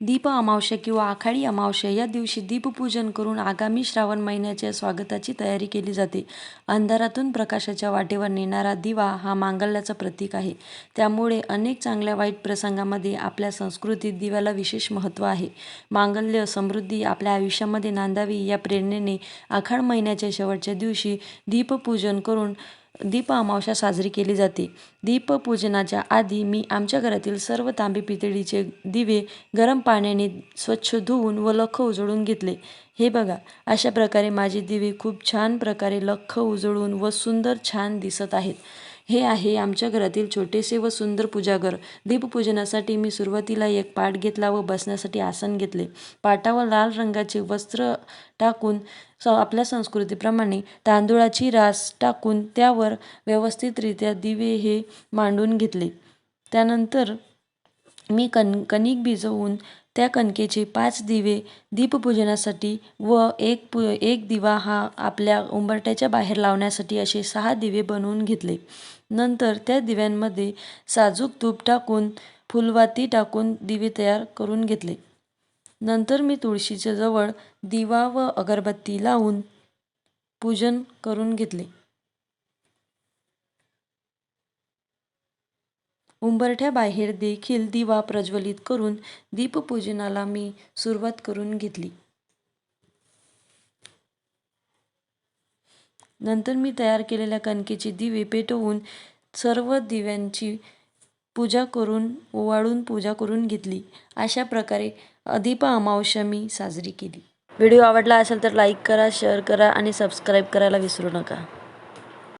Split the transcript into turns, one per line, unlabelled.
दीप अमावस्या किंवा आषाढी अमावस्या या दिवशी दीपपूजन करून आगामी श्रावण महिन्याच्या स्वागताची तयारी केली जाते. अंधारातून प्रकाशाच्या वाटेवर नेणारा दिवा हा मांगल्याचं प्रतीक आहे. त्यामुळे अनेक चांगल्या वाईट प्रसंगामध्ये आपल्या संस्कृतीत दिव्याला विशेष महत्त्व आहे. मांगल्य समृद्धी आपल्या आयुष्यामध्ये नांदावी या प्रेरणेने आषाढ महिन्याच्या शेवटच्या दिवशी दीपपूजन करून दीप अमावस्या साजरी केली जाते. दीपपूजनाच्या आधी मी आमच्या घरातील सर्व तांबे पितळीचे दिवे गरम पाण्याने स्वच्छ धुवून व लख्ख उजळून घेतले. हे बघा, अशा प्रकारे माझे दिवे खूप छान प्रकारे लख्ख उजळून व सुंदर छान दिसत आहेत. हे आहे आमच्या घरातील छोटेसे व सुंदर पूजाघर. दीपपूजनासाठी मी सुरुवातीला एक पाट घेतला व बसण्यासाठी आसन घेतले. पाटावर लाल रंगाचे वस्त्र टाकून आपल्या संस्कृतीप्रमाणे तांदूळाची रास टाकून त्यावर व्यवस्थितरित्या दिवे हे मांडून घेतले. त्यानंतर मी कणिक भिजवून त्या कणकेचे 5 दिवे दीपपूजनासाठी व एक दिवा हा आपल्या उंबरठ्याच्या बाहेर लावण्यासाठी असे 6 दिवे बनवून घेतले. नंतर त्या दिव्यांमध्ये साजूक तूप टाकून फुलवाती टाकून दिवे तयार करून घेतले. नंतर मी तुळशीच्या जवळ दिवा व अगरबत्ती लावून पूजन करून घेतले. उंबरठ्याबाहेर देखील दिवा प्रज्वलित करून दीपपूजनाला मी सुरुवात करून घेतली. नंतर मी तयार केलेल्या कणकेचे दिवे पेटवून सर्व दिव्यांची पूजा करून ओवाळून पूजा करून घेतली. अशा प्रकारे दीप अमावस्या मी साजरी केली. व्हिडिओ आवडला असेल तर लाईक करा, शेअर करा आणि सबस्क्राईब करायला विसरू नका.